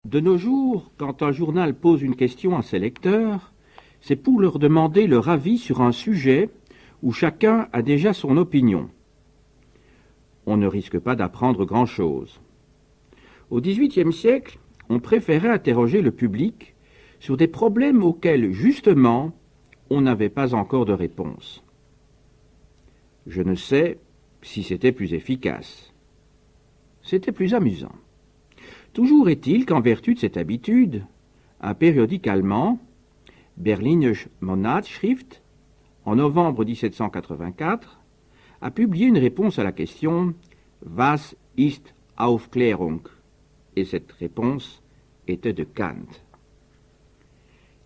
De nos jours, quand un journal pose une question à ses lecteurs, c'est pour leur demander leur avis sur un sujet où chacun a déjà son opinion. On ne risque pas d'apprendre grand-chose. Au XVIIIe siècle, on préférait interroger le public sur des problèmes auxquels, justement, on n'avait pas encore de réponse. Je ne sais si c'était plus efficace. C'était plus amusant. Toujours est-il qu'en vertu de cette habitude, un périodique allemand, Berlinische Monatsschrift, en novembre 1784, a publié une réponse à la question « Was ist Aufklärung ?» et cette réponse était de Kant.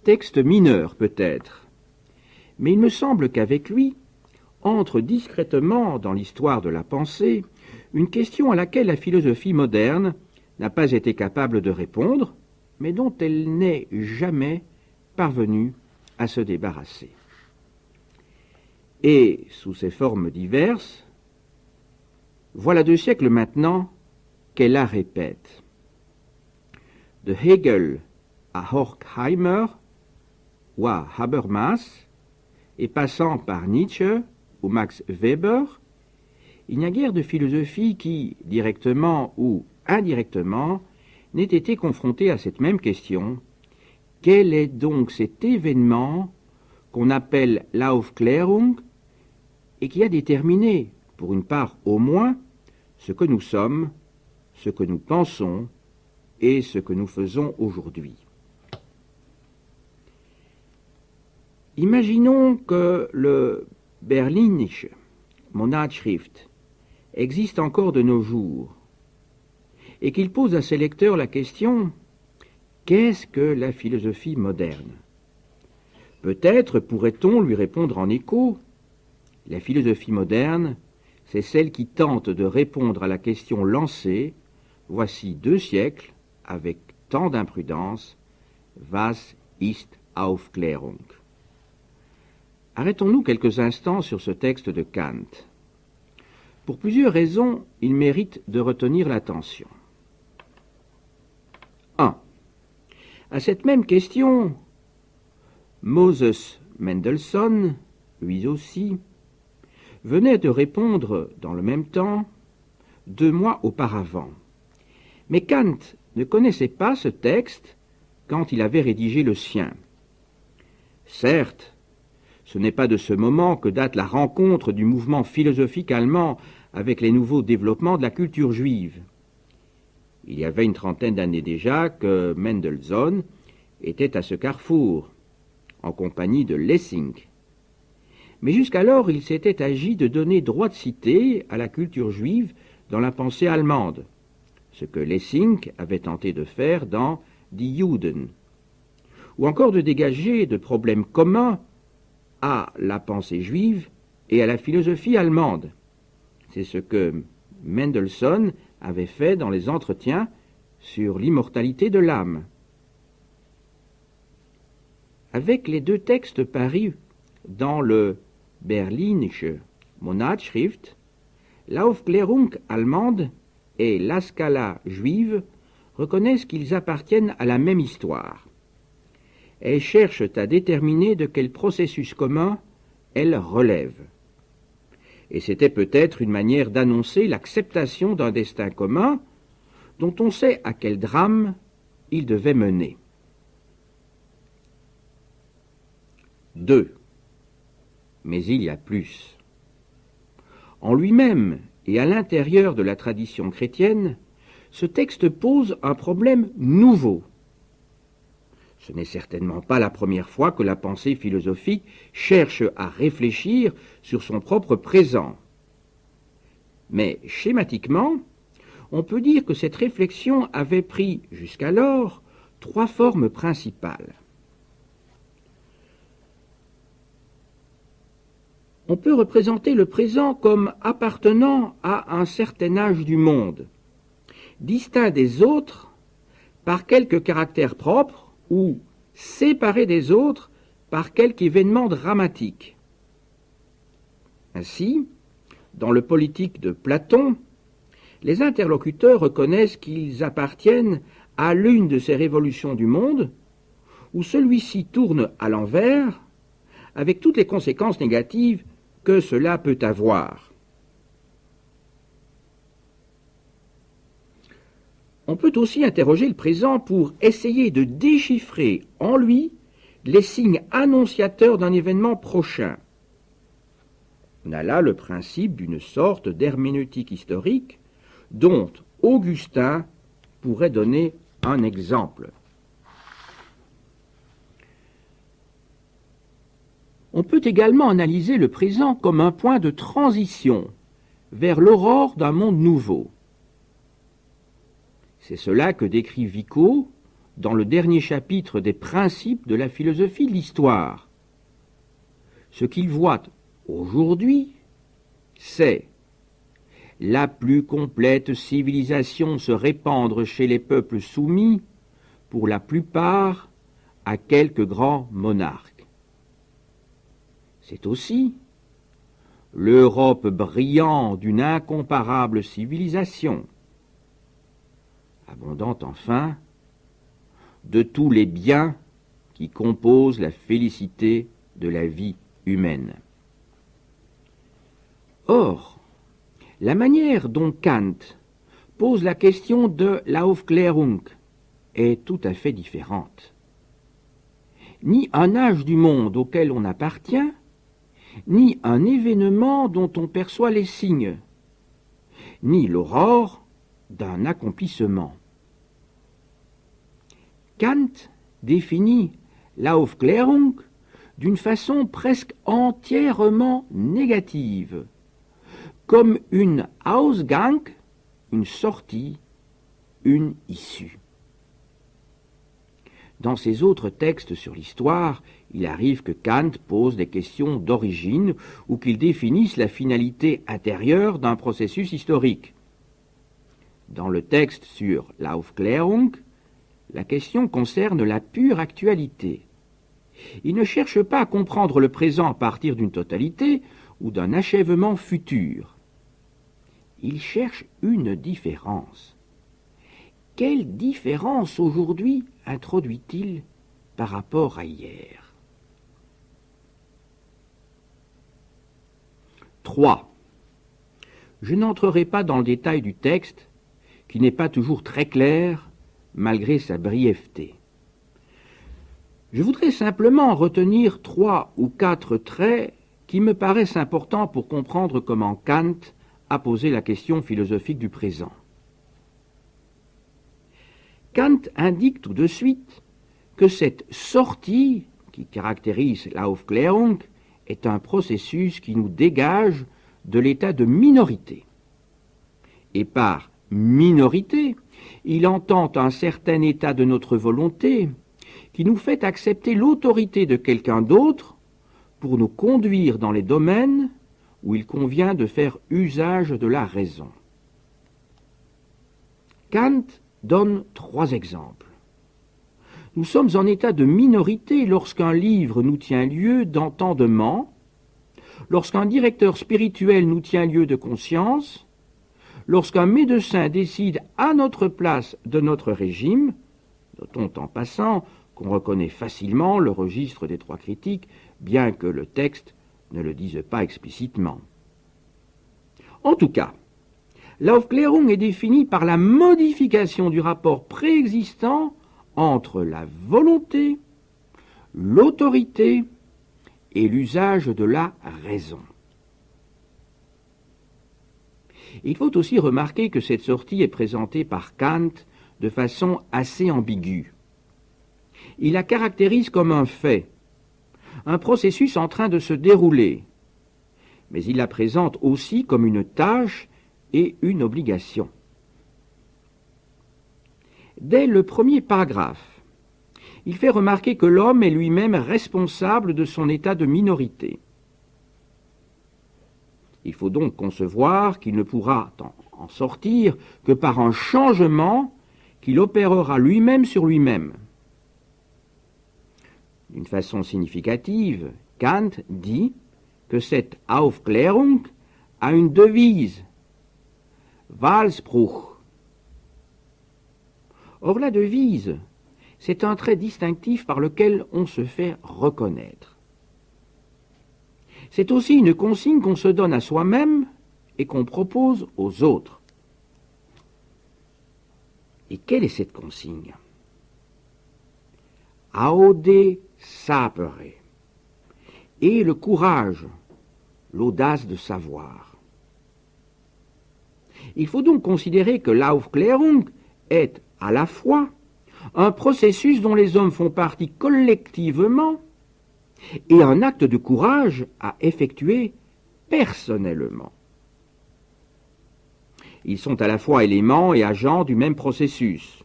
Texte mineur peut-être, mais il me semble qu'avec lui entre discrètement dans l'histoire de la pensée une question à laquelle la philosophie moderne n'a pas été capable de répondre, mais dont elle n'est jamais parvenue à se débarrasser. Et, sous ses formes diverses, voilà 2 siècles maintenant qu'elle la répète. De Hegel à Horkheimer ou à Habermas, et passant par Nietzsche ou Max Weber, il n'y a guère de philosophie qui, directement ou indirectement, n'ait été confronté à cette même question. Quel est donc cet événement qu'on appelle l'Aufklärung et qui a déterminé, pour une part au moins, ce que nous sommes, ce que nous pensons et ce que nous faisons aujourd'hui? Imaginons que le Berlinische Monatsschrift existe encore de nos jours et qu'il pose à ses lecteurs la question « Qu'est-ce que la philosophie moderne ?» Peut-être pourrait-on lui répondre en écho « La philosophie moderne, c'est celle qui tente de répondre à la question lancée, voici 2 siècles, avec tant d'imprudence, « Was ist Aufklärung ?» Arrêtons-nous quelques instants sur ce texte de Kant. Pour plusieurs raisons, il mérite de retenir l'attention. 1. À cette même question, Moses Mendelssohn, lui aussi, venait de répondre dans le même temps 2 mois auparavant. Mais Kant ne connaissait pas ce texte quand il avait rédigé le sien. Certes, ce n'est pas de ce moment que date la rencontre du mouvement philosophique allemand avec les nouveaux développements de la culture juive. Il y avait une 30aine d'années déjà que Mendelssohn était à ce carrefour, en compagnie de Lessing. Mais jusqu'alors, il s'était agi de donner droit de cité à la culture juive dans la pensée allemande, ce que Lessing avait tenté de faire dans Die Juden, ou encore de dégager de problèmes communs à la pensée juive et à la philosophie allemande. C'est ce que Mendelssohn avait fait dans les entretiens sur l'immortalité de l'âme. Avec les 2 textes parus dans le Berlinische Monatsschrift, l'Aufklärung allemande et la Scala juive reconnaissent qu'ils appartiennent à la même histoire. Elles cherchent à déterminer de quel processus commun elles relèvent. Et c'était peut-être une manière d'annoncer l'acceptation d'un destin commun dont on sait à quel drame il devait mener. 2. Mais il y a plus. En lui-même et à l'intérieur de la tradition chrétienne, ce texte pose un problème nouveau. Ce n'est certainement pas la première fois que la pensée philosophique cherche à réfléchir sur son propre présent. Mais schématiquement, on peut dire que cette réflexion avait pris jusqu'alors 3 formes principales. On peut représenter le présent comme appartenant à un certain âge du monde, distinct des autres par quelque caractère propre ou séparé des autres par quelque événement dramatique. Ainsi, dans le Politique de Platon, les interlocuteurs reconnaissent qu'ils appartiennent à l'une de ces révolutions du monde où celui-ci tourne à l'envers, avec toutes les conséquences négatives que cela peut avoir. On peut aussi interroger le présent pour essayer de déchiffrer en lui les signes annonciateurs d'un événement prochain. On a là le principe d'une sorte d'herméneutique historique dont Augustin pourrait donner un exemple. On peut également analyser le présent comme un point de transition vers l'aurore d'un monde nouveau. C'est cela que décrit Vico dans le dernier chapitre des Principes de la philosophie de l'histoire. Ce qu'il voit aujourd'hui, c'est la plus complète civilisation se répandre chez les peuples soumis, pour la plupart, à quelques grands monarques. C'est aussi l'Europe brillante d'une incomparable civilisation, abondante enfin de tous les biens qui composent la félicité de la vie humaine. Or, la manière dont Kant pose la question de l'Aufklärung est tout à fait différente. Ni un âge du monde auquel on appartient, ni un événement dont on perçoit les signes, ni l'aurore d'un accomplissement. Kant définit l'Aufklärung d'une façon presque entièrement négative, comme une Ausgang, une sortie, une issue. Dans ses autres textes sur l'histoire, il arrive que Kant pose des questions d'origine ou qu'il définisse la finalité intérieure d'un processus historique. Dans le texte sur l'Aufklärung, la question concerne la pure actualité. Il ne cherche pas à comprendre le présent à partir d'une totalité ou d'un achèvement futur. Il cherche une différence. Quelle différence aujourd'hui introduit-il par rapport à hier? 3. Je n'entrerai pas dans le détail du texte, qui n'est pas toujours très clair, malgré sa brièveté. Je voudrais simplement retenir 3 ou 4 traits qui me paraissent importants pour comprendre comment Kant a posé la question philosophique du présent. Kant indique tout de suite que cette sortie qui caractérise l'Aufklärung est un processus qui nous dégage de l'état de minorité. Et par minorité, il entend un certain état de notre volonté qui nous fait accepter l'autorité de quelqu'un d'autre pour nous conduire dans les domaines où il convient de faire usage de la raison. Kant donne 3 exemples. Nous sommes en état de minorité lorsqu'un livre nous tient lieu d'entendement, lorsqu'un directeur spirituel nous tient lieu de conscience, lorsqu'un médecin décide à notre place de notre régime. Notons en passant qu'on reconnaît facilement le registre des 3 critiques, bien que le texte ne le dise pas explicitement. En tout cas, l'Aufklärung est définie par la modification du rapport préexistant entre la volonté, l'autorité et l'usage de la raison. Il faut aussi remarquer que cette sortie est présentée par Kant de façon assez ambiguë. Il la caractérise comme un fait, un processus en train de se dérouler, mais il la présente aussi comme une tâche et une obligation. Dès le premier paragraphe, il fait remarquer que l'homme est lui-même responsable de son état de minorité. Il faut donc concevoir qu'il ne pourra en sortir que par un changement qu'il opérera lui-même sur lui-même. D'une façon significative, Kant dit que cette Aufklärung a une devise, Wahlspruch. Or la devise, c'est un trait distinctif par lequel on se fait reconnaître. C'est aussi une consigne qu'on se donne à soi-même et qu'on propose aux autres. Et quelle est cette consigne? Aude sapere. Et le courage, l'audace de savoir. Il faut donc considérer que l'Aufklärung est à la fois un processus dont les hommes font partie collectivement et un acte de courage à effectuer personnellement. Ils sont à la fois éléments et agents du même processus.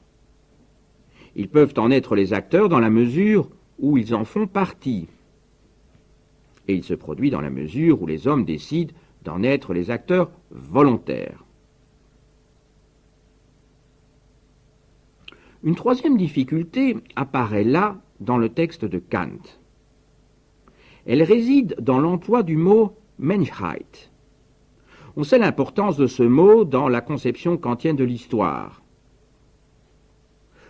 Ils peuvent en être les acteurs dans la mesure où ils en font partie. Et il se produit dans la mesure où les hommes décident d'en être les acteurs volontaires. Une troisième difficulté apparaît là dans le texte de Kant. Elle réside dans l'emploi du mot Menschheit. On sait l'importance de ce mot dans la conception kantienne de l'histoire.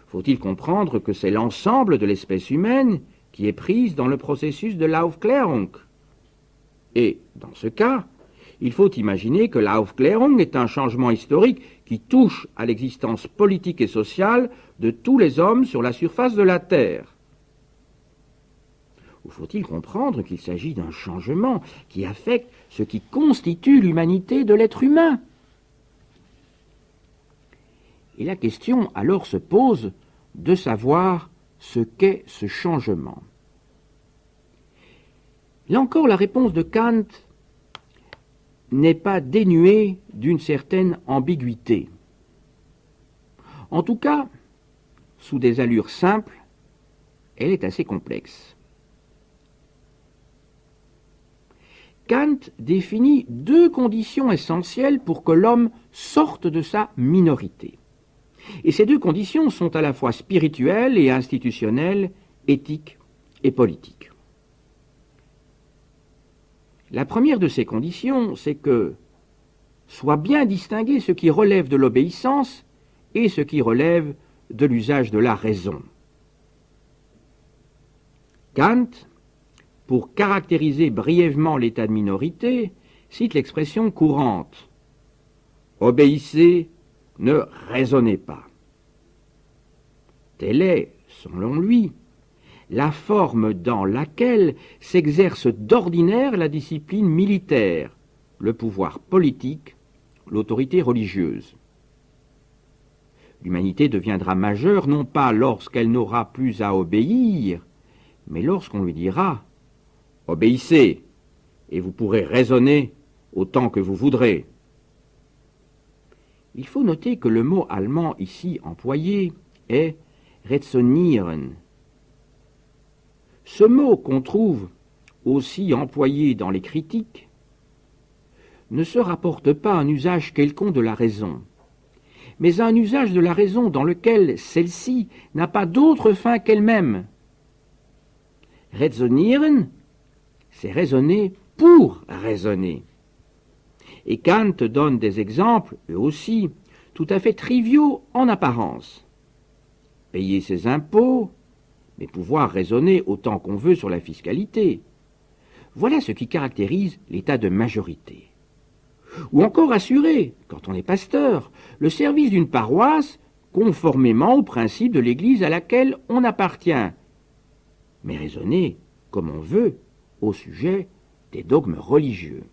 Faut-il comprendre que c'est l'ensemble de l'espèce humaine qui est prise dans le processus de l'Aufklärung? Et, dans ce cas, il faut imaginer que l'Aufklärung est un changement historique qui touche à l'existence politique et sociale de tous les hommes sur la surface de la Terre. Ou faut-il comprendre qu'il s'agit d'un changement qui affecte ce qui constitue l'humanité de l'être humain? Et la question alors se pose de savoir ce qu'est ce changement. Là encore, la réponse de Kant n'est pas dénuée d'une certaine ambiguïté. En tout cas, sous des allures simples, elle est assez complexe. Kant définit deux conditions essentielles pour que l'homme sorte de sa minorité. Et ces deux conditions sont à la fois spirituelles et institutionnelles, éthiques et politiques. La première de ces conditions, c'est que soit bien distingué ce qui relève de l'obéissance et ce qui relève de l'usage de la raison. Kant, pour caractériser brièvement l'état de minorité, cite l'expression courante « Obéissez, ne raisonnez pas ». Telle est, selon lui, la forme dans laquelle s'exerce d'ordinaire la discipline militaire, le pouvoir politique, l'autorité religieuse. L'humanité deviendra majeure non pas lorsqu'elle n'aura plus à obéir, mais lorsqu'on lui dira « Obéissez, et vous pourrez raisonner autant que vous voudrez ». Il faut noter que le mot allemand ici employé est « rätsonieren ». Ce mot qu'on trouve aussi employé dans les critiques ne se rapporte pas à un usage quelconque de la raison, mais à un usage de la raison dans lequel celle-ci n'a pas d'autre fin qu'elle-même. Rätsonieren, c'est raisonner pour raisonner. Et Kant donne des exemples, eux aussi, tout à fait triviaux en apparence. Payer ses impôts, mais pouvoir raisonner autant qu'on veut sur la fiscalité. Voilà ce qui caractérise l'état de majorité. Ou encore assurer, quand on est pasteur, le service d'une paroisse conformément aux principes de l'Église à laquelle on appartient, mais raisonner comme on veut au sujet des dogmes religieux.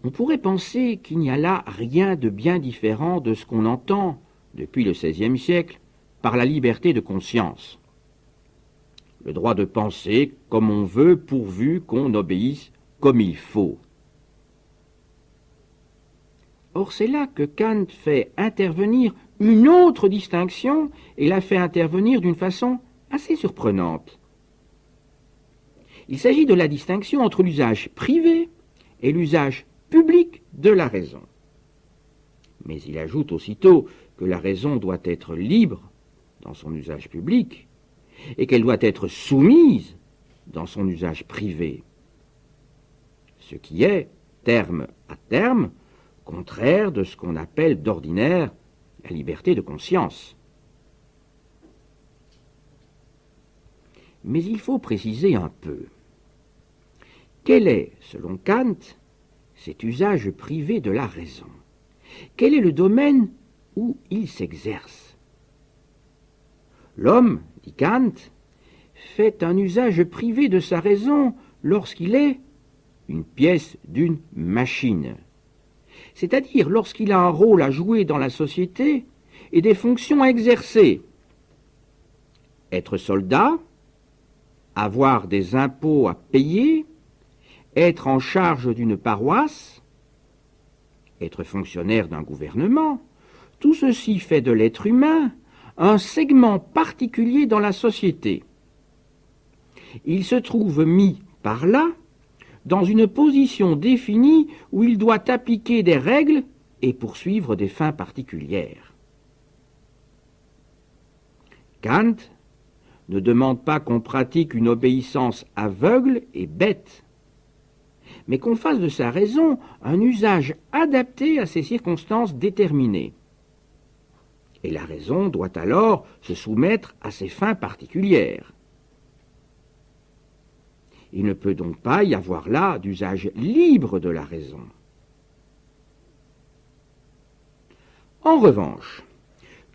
On pourrait penser qu'il n'y a là rien de bien différent de ce qu'on entend, depuis le XVIe siècle, par la liberté de conscience. Le droit de penser comme on veut pourvu qu'on obéisse comme il faut. Or, c'est là que Kant fait intervenir une autre distinction et la fait intervenir d'une façon assez surprenante. Il s'agit de la distinction entre l'usage privé et l'usage public de la raison. Mais il ajoute aussitôt que la raison doit être libre dans son usage public et qu'elle doit être soumise dans son usage privé. Ce qui est, terme à terme, contraire de ce qu'on appelle d'ordinaire la liberté de conscience. Mais il faut préciser un peu. Quel est, selon Kant, cet usage privé de la raison? Quel est le domaine où il s'exerce? L'homme, dit Kant, fait un usage privé de sa raison lorsqu'il est une pièce d'une machine, c'est-à-dire lorsqu'il a un rôle à jouer dans la société et des fonctions à exercer. Être soldat, avoir des impôts à payer, être en charge d'une paroisse, être fonctionnaire d'un gouvernement, tout ceci fait de l'être humain un segment particulier dans la société. Il se trouve mis par là dans une position définie où il doit appliquer des règles et poursuivre des fins particulières. Kant ne demande pas qu'on pratique une obéissance aveugle et bête, mais qu'on fasse de sa raison un usage adapté à ces circonstances déterminées. Et la raison doit alors se soumettre à ses fins particulières. Il ne peut donc pas y avoir là d'usage libre de la raison. En revanche,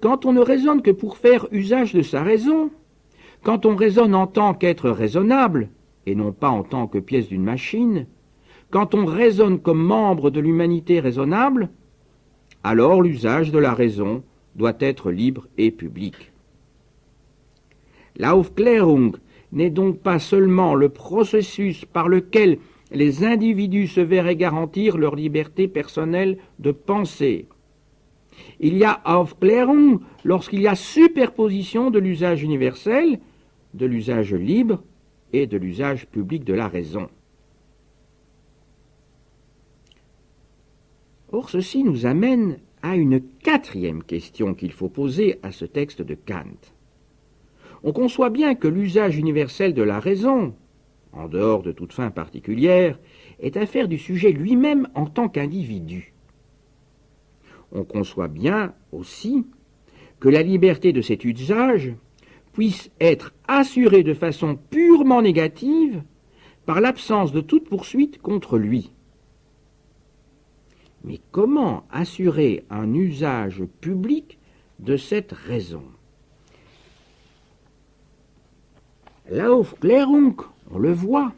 quand on ne raisonne que pour faire usage de sa raison, quand on raisonne en tant qu'être raisonnable, et non pas en tant que pièce d'une machine, quand on raisonne comme membre de l'humanité raisonnable, alors l'usage de la raison doit être libre et public. L'Aufklärung n'est donc pas seulement le processus par lequel les individus se verraient garantir leur liberté personnelle de penser. Il y a Aufklärung lorsqu'il y a superposition de l'usage universel, de l'usage libre et de l'usage public de la raison. Or, ceci nous amène à une quatrième question qu'il faut poser à ce texte de Kant. On conçoit bien que l'usage universel de la raison, en dehors de toute fin particulière, est affaire du sujet lui-même en tant qu'individu. On conçoit bien aussi que la liberté de cet usage puisse être assurée de façon purement négative par l'absence de toute poursuite contre lui. Mais comment assurer un usage public de cette raison? L'Aufklärung, on le voit,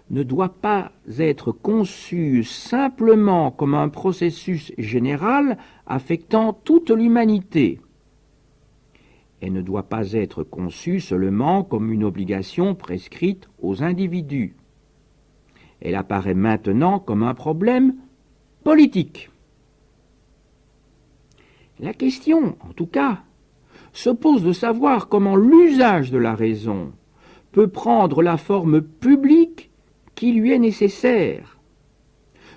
ne doit pas être conçue simplement comme un processus général affectant toute l'humanité. Elle ne doit pas être conçue seulement comme une obligation prescrite aux individus. Elle apparaît maintenant comme un problème politique. La question, en tout cas, se pose de savoir comment l'usage de la raison peut prendre la forme publique qui lui est nécessaire,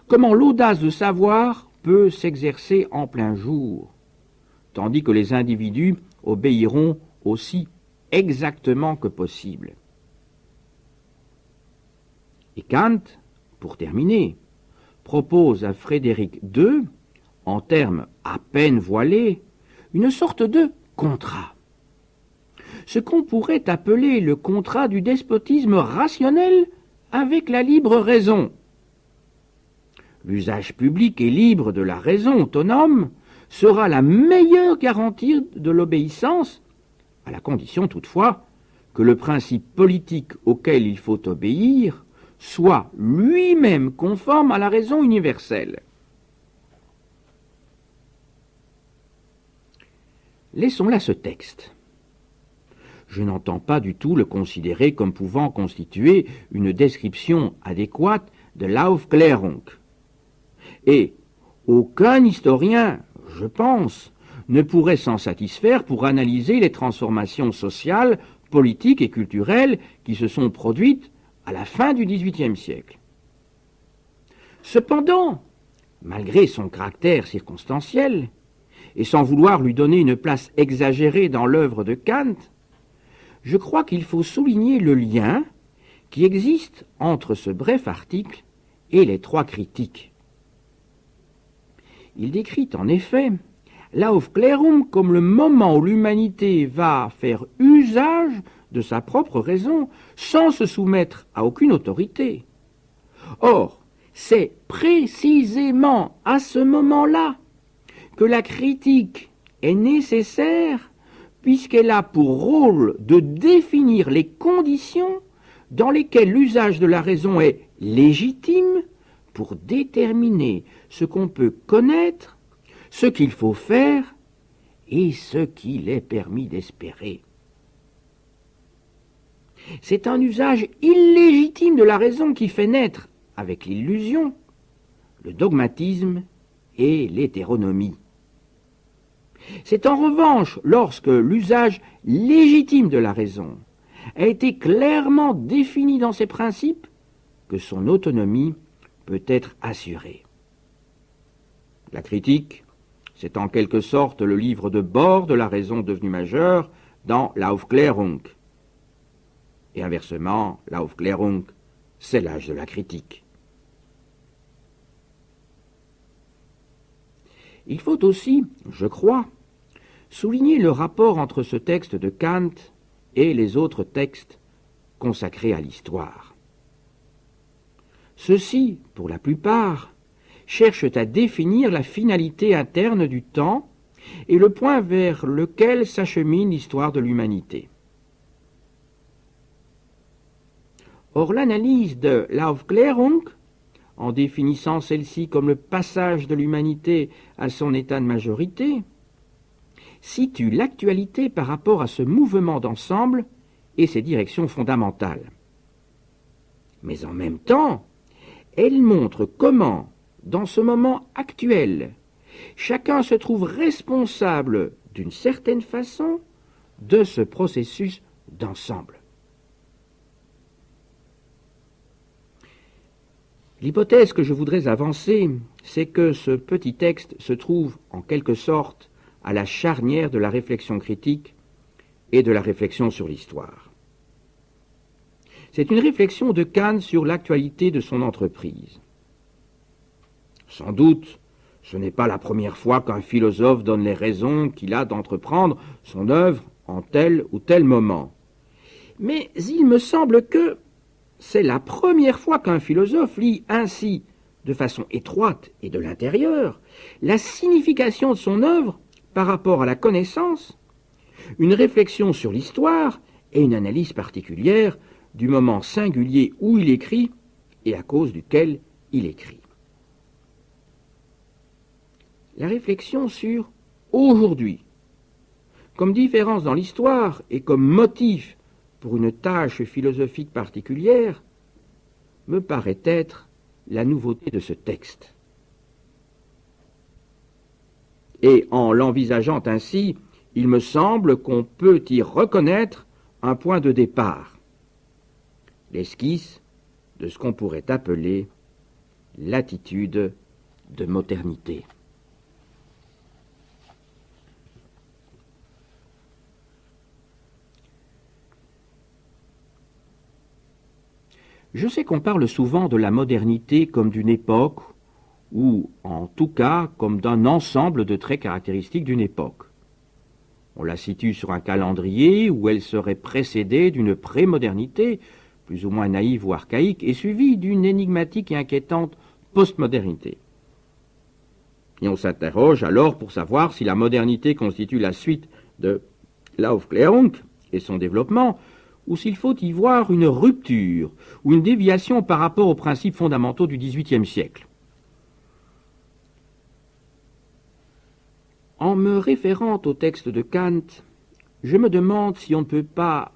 comment l'audace de savoir peut s'exercer en plein jour, tandis que les individus obéiront aussi exactement que possible. Et Kant, pour terminer, propose à Frédéric II, en termes à peine voilés, une sorte de contrat. Ce qu'on pourrait appeler le contrat du despotisme rationnel avec la libre raison. L'usage public et libre de la raison autonome sera la meilleure garantie de l'obéissance, à la condition toutefois que le principe politique auquel il faut obéir soit lui-même conforme à la raison universelle. Laissons là ce texte. Je n'entends pas du tout le considérer comme pouvant constituer une description adéquate de l'Aufklärung. Et aucun historien, je pense, ne pourrait s'en satisfaire pour analyser les transformations sociales, politiques et culturelles qui se sont produites à la fin du XVIIIe siècle. Cependant, malgré son caractère circonstanciel, et sans vouloir lui donner une place exagérée dans l'œuvre de Kant, je crois qu'il faut souligner le lien qui existe entre ce bref article et les trois critiques. Il décrit en effet l'Aufklärung comme le moment où l'humanité va faire usage de sa propre raison sans se soumettre à aucune autorité. Or, c'est précisément à ce moment-là que la critique est nécessaire puisqu'elle a pour rôle de définir les conditions dans lesquelles l'usage de la raison est légitime pour déterminer ce qu'on peut connaître, ce qu'il faut faire et ce qu'il est permis d'espérer. C'est un usage illégitime de la raison qui fait naître, avec l'illusion, le dogmatisme et l'hétéronomie. C'est en revanche lorsque l'usage légitime de la raison a été clairement défini dans ses principes que son autonomie peut être assurée. La critique, c'est en quelque sorte le livre de bord de la raison devenue majeure dans l'Aufklärung. Et inversement, l'Aufklärung, c'est l'âge de la critique. Il faut aussi, je crois, souligner le rapport entre ce texte de Kant et les autres textes consacrés à l'histoire. Ceux-ci, pour la plupart, cherchent à définir la finalité interne du temps et le point vers lequel s'achemine l'histoire de l'humanité. Or, l'analyse de l'Aufklärung, en définissant celle-ci comme le passage de l'humanité à son état de majorité, situe l'actualité par rapport à ce mouvement d'ensemble et ses directions fondamentales. Mais en même temps, elle montre comment, dans ce moment actuel, chacun se trouve responsable, d'une certaine façon, de ce processus d'ensemble. L'hypothèse que je voudrais avancer, c'est que ce petit texte se trouve, en quelque sorte, à la charnière de la réflexion critique et de la réflexion sur l'histoire. C'est une réflexion de Kant sur l'actualité de son entreprise. Sans doute, ce n'est pas la première fois qu'un philosophe donne les raisons qu'il a d'entreprendre son œuvre en tel ou tel moment. Mais il me semble que c'est la première fois qu'un philosophe lit ainsi, de façon étroite et de l'intérieur, la signification de son œuvre par rapport à la connaissance, une réflexion sur l'histoire et une analyse particulière du moment singulier où il écrit et à cause duquel il écrit. La réflexion sur aujourd'hui, comme différence dans l'histoire et comme motif pour une tâche philosophique particulière, me paraît être la nouveauté de ce texte. Et en l'envisageant ainsi, il me semble qu'on peut y reconnaître un point de départ, l'esquisse de ce qu'on pourrait appeler l'attitude de modernité. Je sais qu'on parle souvent de la modernité comme d'une époque, ou en tout cas comme d'un ensemble de traits caractéristiques d'une époque. On la situe sur un calendrier où elle serait précédée d'une prémodernité, plus ou moins naïve ou archaïque, et suivie d'une énigmatique et inquiétante postmodernité. Et on s'interroge alors pour savoir si la modernité constitue la suite de l'Aufklärung et son développement, ou s'il faut y voir une rupture ou une déviation par rapport aux principes fondamentaux du XVIIIe siècle. En me référant au texte de Kant, je me demande si on ne peut pas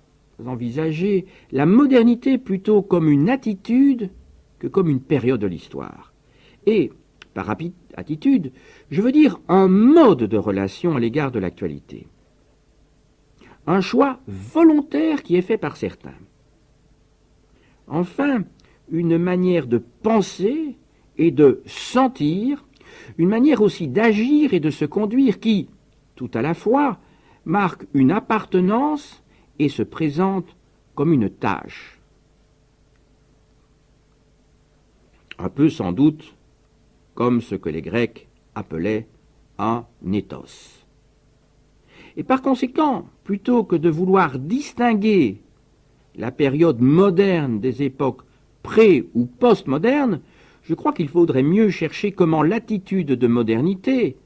envisager la modernité plutôt comme une attitude que comme une période de l'histoire. Et, par attitude, je veux dire un mode de relation à l'égard de l'actualité. Un choix volontaire qui est fait par certains. Enfin, une manière de penser et de sentir, une manière aussi d'agir et de se conduire qui, tout à la fois, marque une appartenance et se présente comme une tâche. Un peu sans doute comme ce que les Grecs appelait un ethos. Et par conséquent, plutôt que de vouloir distinguer la période moderne des époques pré- ou post-modernes, je crois qu'il faudrait mieux chercher comment l'attitude de modernité,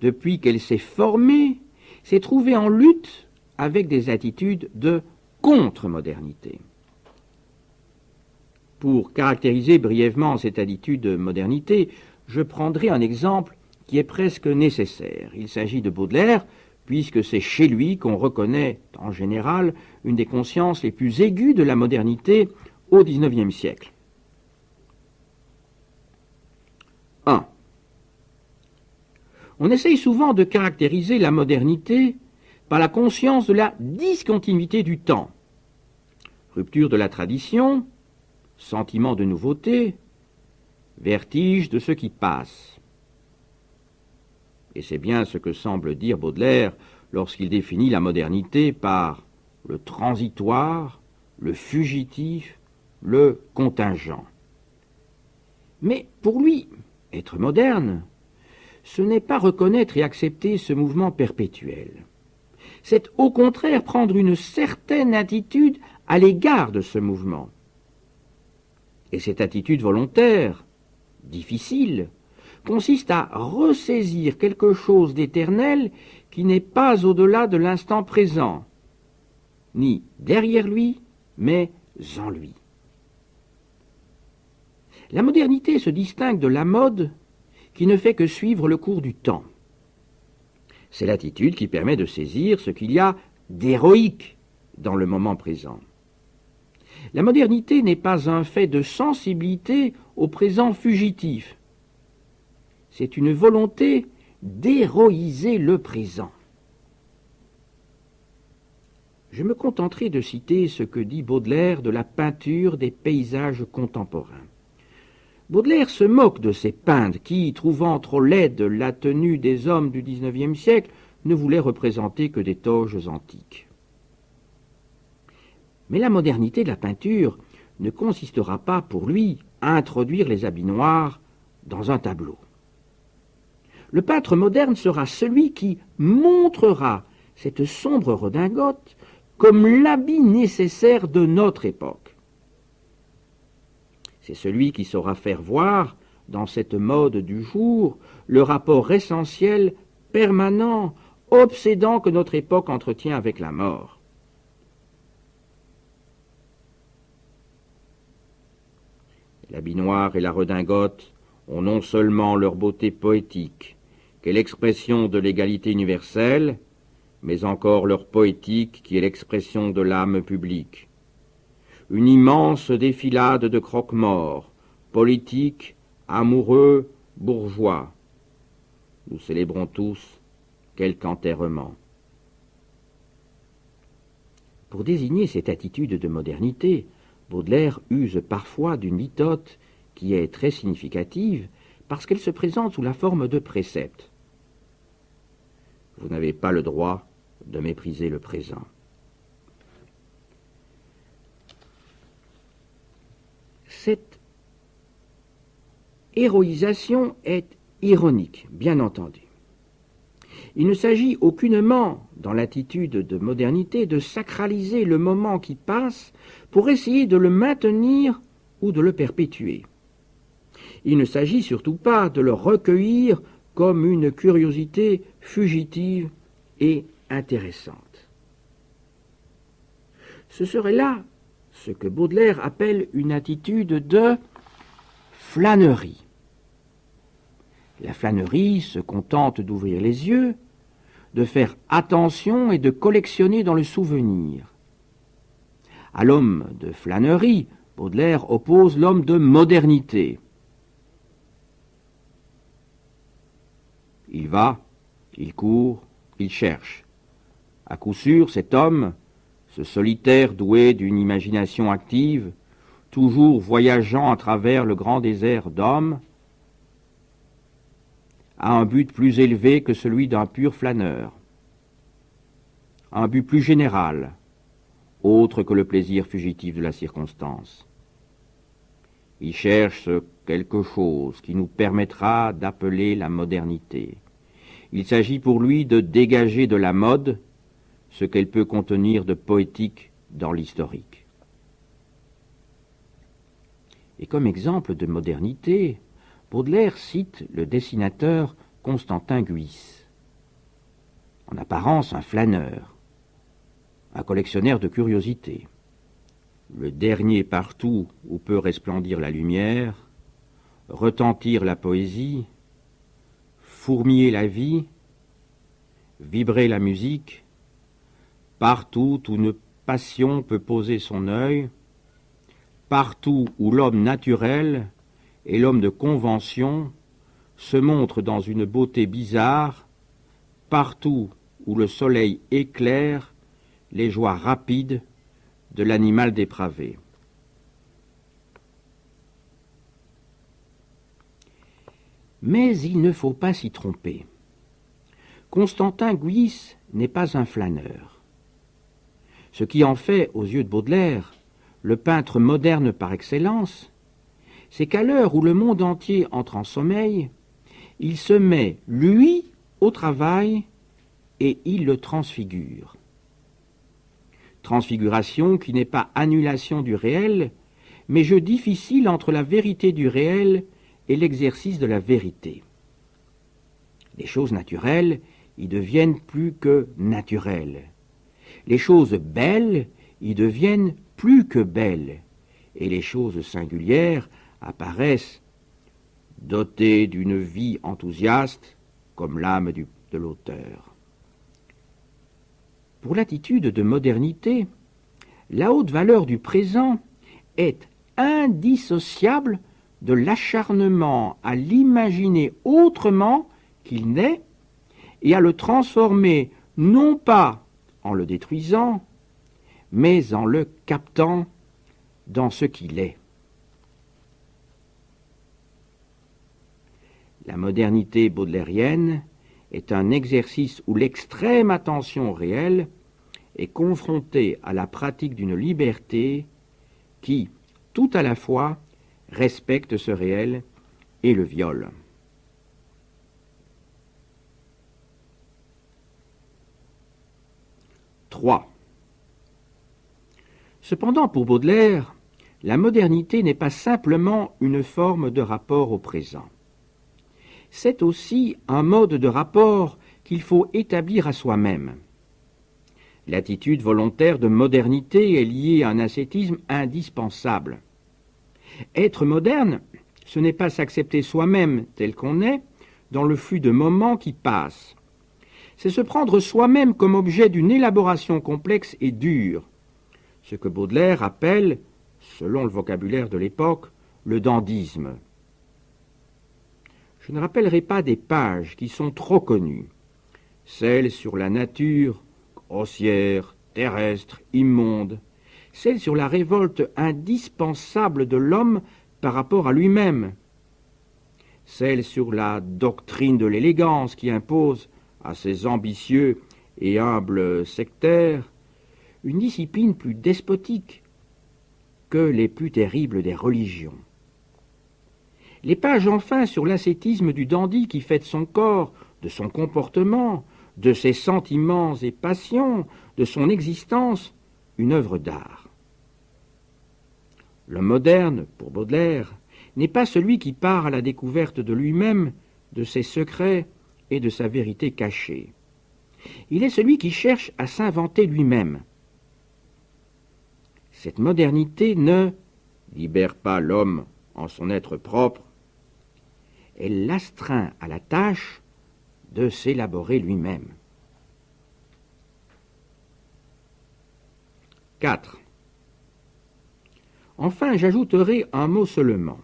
depuis qu'elle s'est formée, s'est trouvée en lutte avec des attitudes de contre-modernité. Pour caractériser brièvement cette attitude de modernité, je prendrai un exemple qui est presque nécessaire. Il s'agit de Baudelaire, puisque c'est chez lui qu'on reconnaît, en général, une des consciences les plus aiguës de la modernité au XIXe siècle. 1. On essaye souvent de caractériser la modernité par la conscience de la discontinuité du temps. Rupture de la tradition, sentiment de nouveauté, vertige de ce qui passe. Et c'est bien ce que semble dire Baudelaire lorsqu'il définit la modernité par le transitoire, le fugitif, le contingent. Mais pour lui, être moderne, ce n'est pas reconnaître et accepter ce mouvement perpétuel. C'est au contraire prendre une certaine attitude à l'égard de ce mouvement. Et cette attitude volontaire, difficile, consiste à ressaisir quelque chose d'éternel qui n'est pas au-delà de l'instant présent, ni derrière lui, mais en lui. La modernité se distingue de la mode qui ne fait que suivre le cours du temps. C'est l'attitude qui permet de saisir ce qu'il y a d'héroïque dans le moment présent. La modernité n'est pas un fait de sensibilité au présent fugitif. C'est une volonté d'héroïser le présent. Je me contenterai de citer ce que dit Baudelaire de la peinture des paysages contemporains. Baudelaire se moque de ces peintres qui, trouvant trop laide la tenue des hommes du XIXe siècle, ne voulaient représenter que des toges antiques. Mais la modernité de la peinture ne consistera pas pour lui à introduire les habits noirs dans un tableau. Le peintre moderne sera celui qui montrera cette sombre redingote comme l'habit nécessaire de notre époque. C'est celui qui saura faire voir, dans cette mode du jour, le rapport essentiel, permanent, obsédant que notre époque entretient avec la mort. L'habit noir et la redingote ont non seulement leur beauté poétique, qu'est l'expression de l'égalité universelle, mais encore leur poétique qui est l'expression de l'âme publique. Une immense défilade de croque-morts, politiques, amoureux, bourgeois. Nous célébrons tous quelque enterrement. Pour désigner cette attitude de modernité, Baudelaire use parfois d'une litote qui est très significative parce qu'elle se présente sous la forme de préceptes. Vous n'avez pas le droit de mépriser le présent. Cette héroïsation est ironique, bien entendu. Il ne s'agit aucunement, dans l'attitude de modernité, de sacraliser le moment qui passe pour essayer de le maintenir ou de le perpétuer. Il ne s'agit surtout pas de le recueillir comme une curiosité fugitive et intéressante. Ce serait là ce que Baudelaire appelle une attitude de flânerie. La flânerie se contente d'ouvrir les yeux, de faire attention et de collectionner dans le souvenir. À l'homme de flânerie, Baudelaire oppose l'homme de modernité. Il va, il court, il cherche. À coup sûr, cet homme, ce solitaire doué d'une imagination active, toujours voyageant à travers le grand désert d'hommes, a un but plus élevé que celui d'un pur flâneur, un but plus général, autre que le plaisir fugitif de la circonstance. Il cherche ce quelque chose qui nous permettra d'appeler la modernité. Il s'agit pour lui de dégager de la mode ce qu'elle peut contenir de poétique dans l'historique. Et comme exemple de modernité, Baudelaire cite le dessinateur Constantin Guis, en apparence un flâneur, un collectionneur de curiosités. Le dernier partout où peut resplendir la lumière, retentir la poésie, fourmiller la vie, vibrer la musique, partout où une passion peut poser son œil, partout où l'homme naturel et l'homme de convention se montrent dans une beauté bizarre, partout où le soleil éclaire les joies rapides de l'animal dépravé. Mais il ne faut pas s'y tromper. Constantin Guis n'est pas un flâneur. Ce qui en fait, aux yeux de Baudelaire, le peintre moderne par excellence, c'est qu'à l'heure où le monde entier entre en sommeil, il se met, lui, au travail et il le transfigure. Transfiguration qui n'est pas annulation du réel, mais jeu difficile entre la vérité du réel et l'exercice de la vérité. Les choses naturelles y deviennent plus que naturelles. Les choses belles y deviennent plus que belles, et les choses singulières apparaissent dotées d'une vie enthousiaste, comme l'âme de l'auteur. Pour l'attitude de modernité, la haute valeur du présent est indissociable de l'acharnement à l'imaginer autrement qu'il n'est et à le transformer non pas en le détruisant, mais en le captant dans ce qu'il est. La modernité baudelairienne est un exercice où l'extrême attention au réel est confrontée à la pratique d'une liberté qui, tout à la fois, respecte ce réel et le viole. Cependant, pour Baudelaire, la modernité n'est pas simplement une forme de rapport au présent. C'est aussi un mode de rapport qu'il faut établir à soi-même. L'attitude volontaire de modernité est liée à un ascétisme indispensable. Être moderne, ce n'est pas s'accepter soi-même tel qu'on est dans le flux de moments qui passent. C'est se prendre soi-même comme objet d'une élaboration complexe et dure, ce que Baudelaire appelle, selon le vocabulaire de l'époque, le dandysme. Je ne rappellerai pas des pages qui sont trop connues, celles sur la nature, grossière, terrestre, immonde, celles sur la révolte indispensable de l'homme par rapport à lui-même, celles sur la doctrine de l'élégance qui impose à ces ambitieux et humbles sectaires une discipline plus despotique que les plus terribles des religions. Les pages enfin sur l'ascétisme du dandy qui fait de son corps, de son comportement, de ses sentiments et passions, de son existence, une œuvre d'art. L'homme moderne, pour Baudelaire, n'est pas celui qui part à la découverte de lui-même, de ses secrets et de sa vérité cachée. Il est celui qui cherche à s'inventer lui-même. Cette modernité ne libère pas l'homme en son être propre, elle l'astreint à la tâche de s'élaborer lui-même. 4. Enfin, j'ajouterai un mot seulement.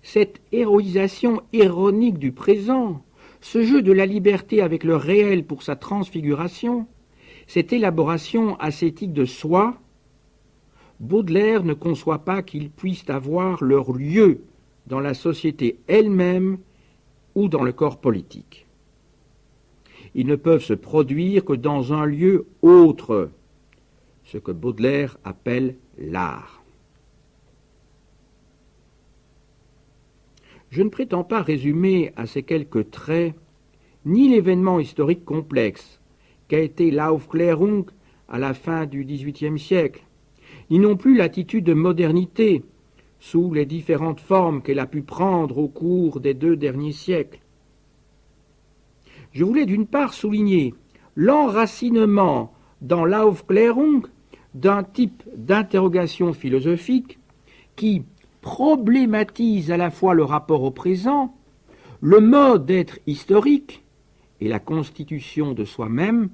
Cette héroïsation ironique du présent, ce jeu de la liberté avec le réel pour sa transfiguration, cette élaboration ascétique de soi, Baudelaire ne conçoit pas qu'ils puissent avoir leur lieu dans la société elle-même ou dans le corps politique. Ils ne peuvent se produire que dans un lieu autre, ce que Baudelaire appelle l'art. Je ne prétends pas résumer à ces quelques traits ni l'événement historique complexe qu'a été l'Aufklärung à la fin du XVIIIe siècle, ni non plus l'attitude de modernité sous les différentes formes qu'elle a pu prendre au cours des 2 derniers siècles. Je voulais d'une part souligner l'enracinement dans l'Aufklärung d'un type d'interrogation philosophique qui problématise à la fois le rapport au présent, le mode d'être historique et la constitution de soi-même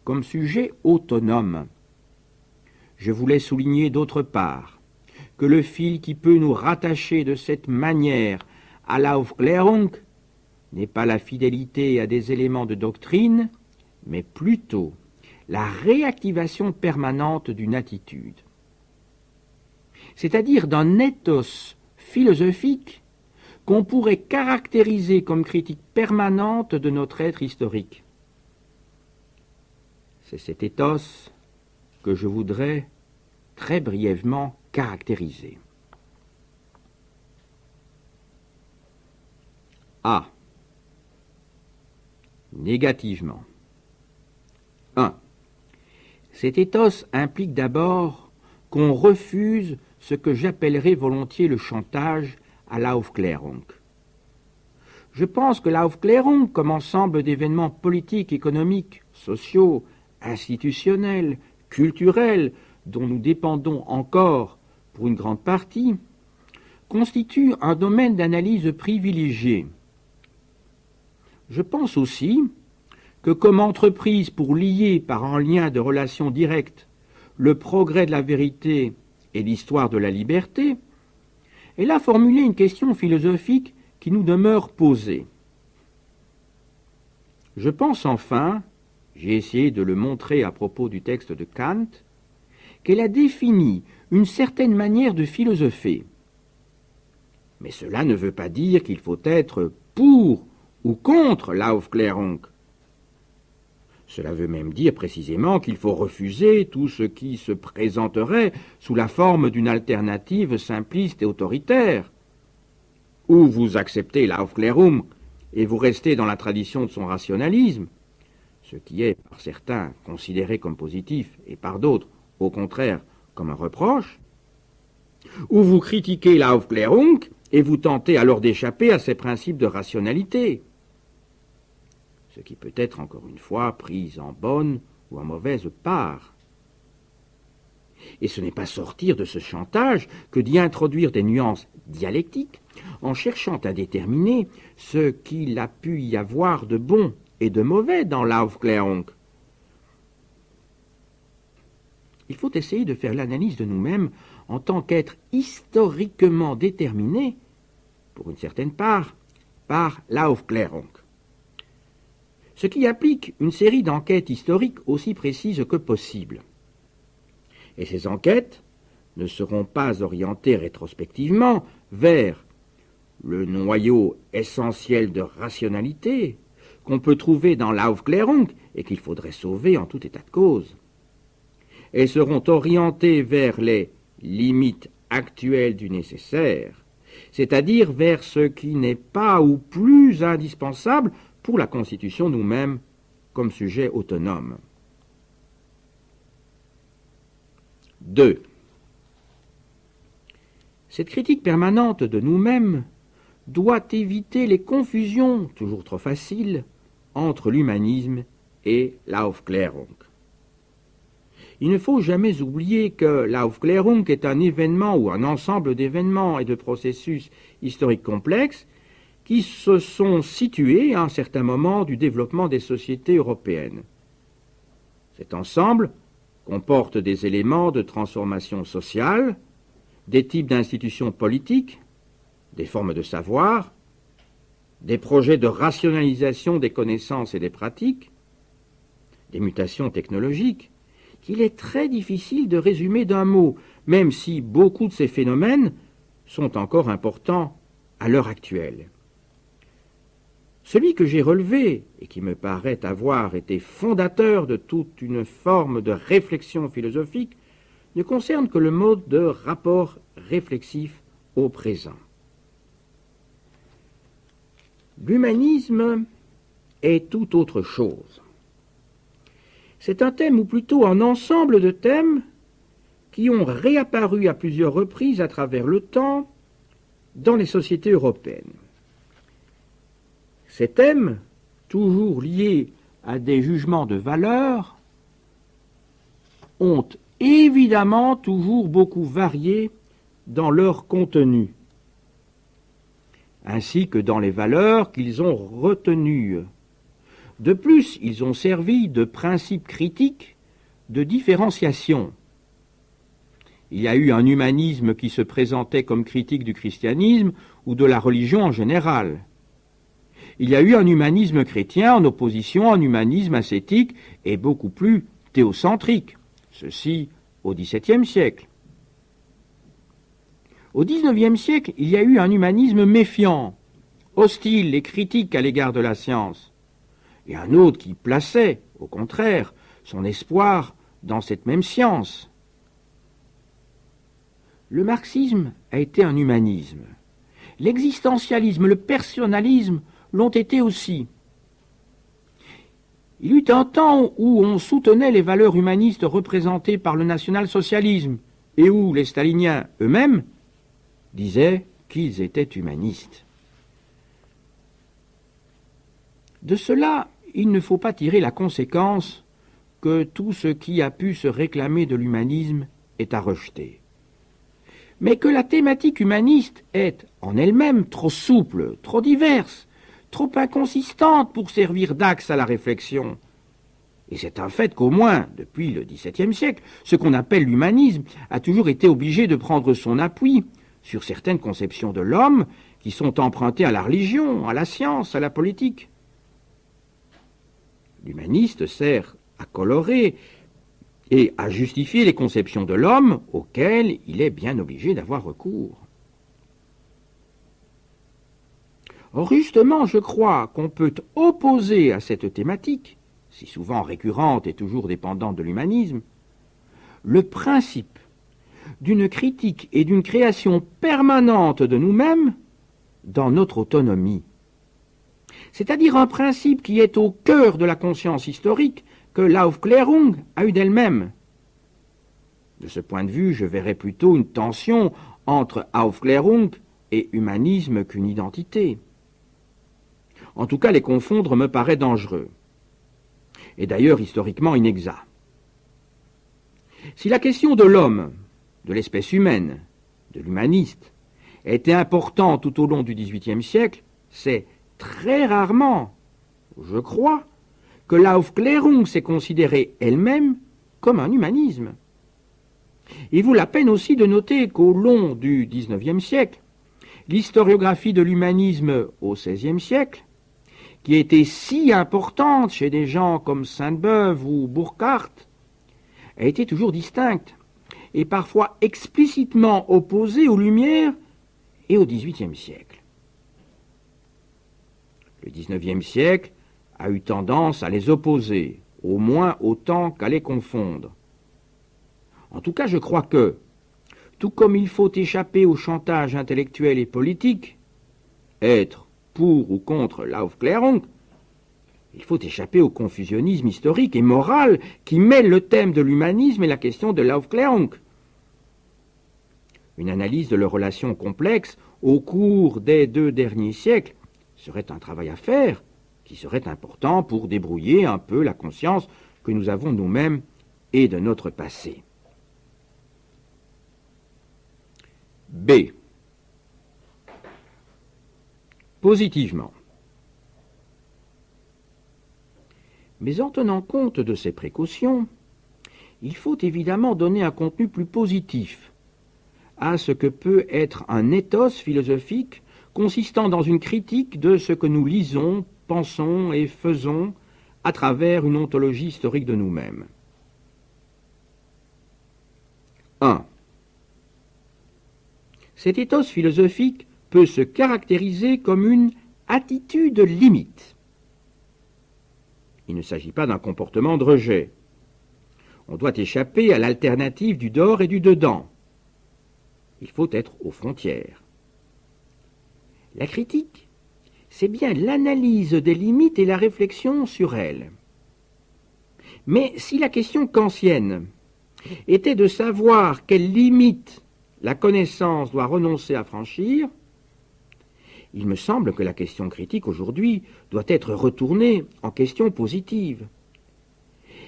comme sujet autonome. Je voulais souligner d'autre part que le fil qui peut nous rattacher de cette manière à l'Aufklärung n'est pas la fidélité à des éléments de doctrine, mais plutôt la réactivation permanente d'une attitude, c'est-à-dire d'un ethos philosophique qu'on pourrait caractériser comme critique permanente de notre être historique. C'est cet ethos que je voudrais très brièvement caractériser. A. Négativement. 1. Cet ethos implique d'abord qu'on refuse ce que j'appellerais volontiers le chantage à l'Aufklärung. Je pense que l'Aufklärung, comme ensemble d'événements politiques, économiques, sociaux, institutionnels, culturels, dont nous dépendons encore pour une grande partie, constitue un domaine d'analyse privilégié. Je pense aussi que comme entreprise pour lier par un lien de relation directe le progrès de la vérité et l'histoire de la liberté, elle a formulé une question philosophique qui nous demeure posée. Je pense enfin, j'ai essayé de le montrer à propos du texte de Kant, qu'elle a défini une certaine manière de philosopher. Mais cela ne veut pas dire qu'il faut être pour ou contre l'Aufklärung. Cela veut même dire précisément qu'il faut refuser tout ce qui se présenterait sous la forme d'une alternative simpliste et autoritaire. Ou vous acceptez l'Aufklärung et vous restez dans la tradition de son rationalisme, ce qui est par certains considéré comme positif et par d'autres, au contraire, comme un reproche. Ou vous critiquez l'Aufklärung et vous tentez alors d'échapper à ses principes de rationalité, ce qui peut être encore une fois pris en bonne ou en mauvaise part. Et ce n'est pas sortir de ce chantage que d'y introduire des nuances dialectiques en cherchant à déterminer ce qu'il a pu y avoir de bon et de mauvais dans l'Aufklärung. Il faut essayer de faire l'analyse de nous-mêmes en tant qu'être historiquement déterminé, pour une certaine part, par l'Aufklärung. Ce qui implique une série d'enquêtes historiques aussi précises que possible. Et ces enquêtes ne seront pas orientées rétrospectivement vers le noyau essentiel de rationalité qu'on peut trouver dans l'Aufklärung et qu'il faudrait sauver en tout état de cause. Elles seront orientées vers les limites actuelles du nécessaire, c'est-à-dire vers ce qui n'est pas ou plus indispensable pour la constitution nous-mêmes comme sujet autonome. 2. Cette critique permanente de nous-mêmes doit éviter les confusions, toujours trop faciles, entre l'humanisme et l'Aufklärung. Il ne faut jamais oublier que l'Aufklärung est un événement ou un ensemble d'événements et de processus historiques complexes qui se sont situés à un certain moment du développement des sociétés européennes. Cet ensemble comporte des éléments de transformation sociale, des types d'institutions politiques, des formes de savoir, des projets de rationalisation des connaissances et des pratiques, des mutations technologiques, qu'il est très difficile de résumer d'un mot, même si beaucoup de ces phénomènes sont encore importants à l'heure actuelle. Celui que j'ai relevé, et qui me paraît avoir été fondateur de toute une forme de réflexion philosophique, ne concerne que le mode de rapport réflexif au présent. L'humanisme est tout autre chose. C'est un thème, ou plutôt un ensemble de thèmes, qui ont réapparu à plusieurs reprises à travers le temps dans les sociétés européennes. Ces thèmes, toujours liés à des jugements de valeur, ont évidemment toujours beaucoup varié dans leur contenu, ainsi que dans les valeurs qu'ils ont retenues. De plus, ils ont servi de principes critiques de différenciation. Il y a eu un humanisme qui se présentait comme critique du christianisme ou de la religion en général. Il y a eu un humanisme chrétien en opposition à un humanisme ascétique et beaucoup plus théocentrique, ceci au XVIIe siècle. Au XIXe siècle, il y a eu un humanisme méfiant, hostile et critique à l'égard de la science, et un autre qui plaçait, au contraire, son espoir dans cette même science. Le marxisme a été un humanisme. L'existentialisme, le personnalisme l'ont été aussi. Il eut un temps où on soutenait les valeurs humanistes représentées par le national-socialisme et où les staliniens eux-mêmes disaient qu'ils étaient humanistes. De cela, il ne faut pas tirer la conséquence que tout ce qui a pu se réclamer de l'humanisme est à rejeter. Mais que la thématique humaniste est en elle-même trop souple, trop diverse, trop inconsistante pour servir d'axe à la réflexion. Et c'est un fait qu'au moins, depuis le XVIIe siècle, ce qu'on appelle l'humanisme a toujours été obligé de prendre son appui sur certaines conceptions de l'homme qui sont empruntées à la religion, à la science, à la politique. L'humaniste sert à colorer et à justifier les conceptions de l'homme auxquelles il est bien obligé d'avoir recours. Or, justement, je crois qu'on peut opposer à cette thématique, si souvent récurrente et toujours dépendante de l'humanisme, le principe d'une critique et d'une création permanente de nous-mêmes dans notre autonomie. C'est-à-dire un principe qui est au cœur de la conscience historique que l'Aufklärung a eue d'elle-même. De ce point de vue, je verrais plutôt une tension entre Aufklärung et humanisme qu'une identité. En tout cas, les confondre me paraît dangereux, et d'ailleurs historiquement inexact. Si la question de l'homme, de l'espèce humaine, de l'humaniste, était importante tout au long du XVIIIe siècle, c'est très rarement, je crois, que l'Aufklärung s'est considérée elle-même comme un humanisme. Il vaut la peine aussi de noter qu'au long du XIXe siècle, l'historiographie de l'humanisme au XVIe siècle, qui était si importante chez des gens comme Sainte-Beuve ou Burckhardt, a été toujours distincte et parfois explicitement opposée aux Lumières et au XVIIIe siècle. Le XIXe siècle a eu tendance à les opposer, au moins autant qu'à les confondre. En tout cas, je crois que, tout comme il faut échapper au chantage intellectuel et politique, être pour ou contre l'Aufklärung, il faut échapper au confusionnisme historique et moral qui mêle le thème de l'humanisme et la question de l'Aufklärung. Une analyse de leurs relations complexes au cours des 2 derniers siècles serait un travail à faire, qui serait important pour débrouiller un peu la conscience que nous avons nous-mêmes et de notre passé. B. Positivement. Mais en tenant compte de ces précautions, il faut évidemment donner un contenu plus positif à ce que peut être un ethos philosophique consistant dans une critique de ce que nous lisons, pensons et faisons à travers une ontologie historique de nous-mêmes. 1. Cet ethos philosophique peut se caractériser comme une attitude limite. Il ne s'agit pas d'un comportement de rejet. On doit échapper à l'alternative du dehors et du dedans. Il faut être aux frontières. La critique, c'est bien l'analyse des limites et la réflexion sur elles. Mais si la question kantienne était de savoir quelles limites la connaissance doit renoncer à franchir, il me semble que la question critique aujourd'hui doit être retournée en question positive.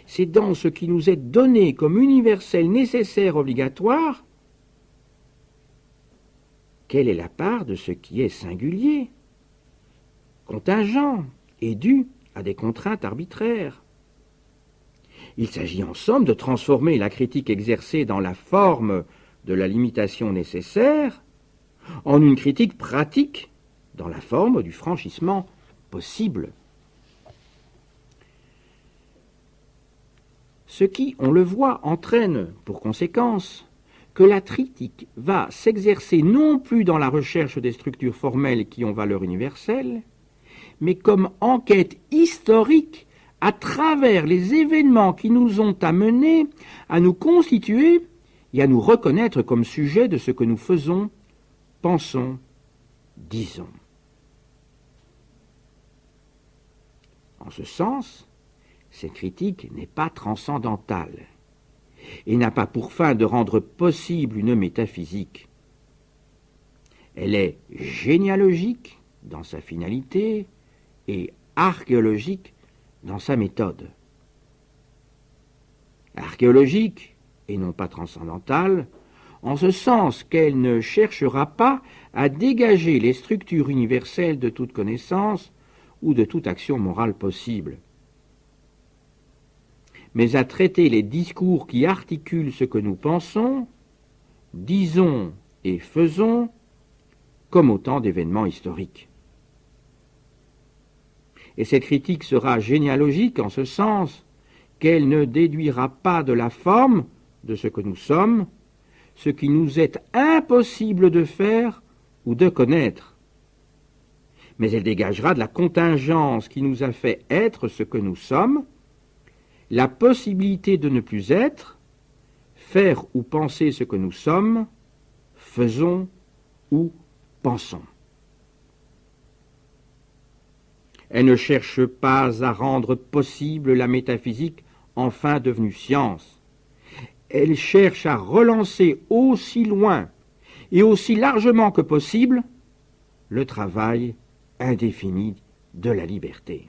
C'est dans ce qui nous est donné comme universel nécessaire obligatoire, quelle est la part de ce qui est singulier, contingent et dû à des contraintes arbitraires. Il s'agit en somme de transformer la critique exercée dans la forme de la limitation nécessaire en une critique pratique dans la forme du franchissement possible. Ce qui, on le voit, entraîne pour conséquence que la critique va s'exercer non plus dans la recherche des structures formelles qui ont valeur universelle, mais comme enquête historique à travers les événements qui nous ont amenés à nous constituer et à nous reconnaître comme sujet de ce que nous faisons, pensons, disons. En ce sens, cette critique n'est pas transcendantale et n'a pas pour fin de rendre possible une métaphysique. Elle est généalogique dans sa finalité et archéologique dans sa méthode. Archéologique et non pas transcendantale, en ce sens qu'elle ne cherchera pas à dégager les structures universelles de toute connaissance ou de toute action morale possible, mais à traiter les discours qui articulent ce que nous pensons, disons et faisons comme autant d'événements historiques. Et cette critique sera généalogique en ce sens qu'elle ne déduira pas de la forme de ce que nous sommes, ce qui nous est impossible de faire ou de connaître, mais elle dégagera de la contingence qui nous a fait être ce que nous sommes, la possibilité de ne plus être, faire ou penser ce que nous sommes, faisons ou pensons. Elle ne cherche pas à rendre possible la métaphysique enfin devenue science. Elle cherche à relancer aussi loin et aussi largement que possible le travail indéfini de la liberté.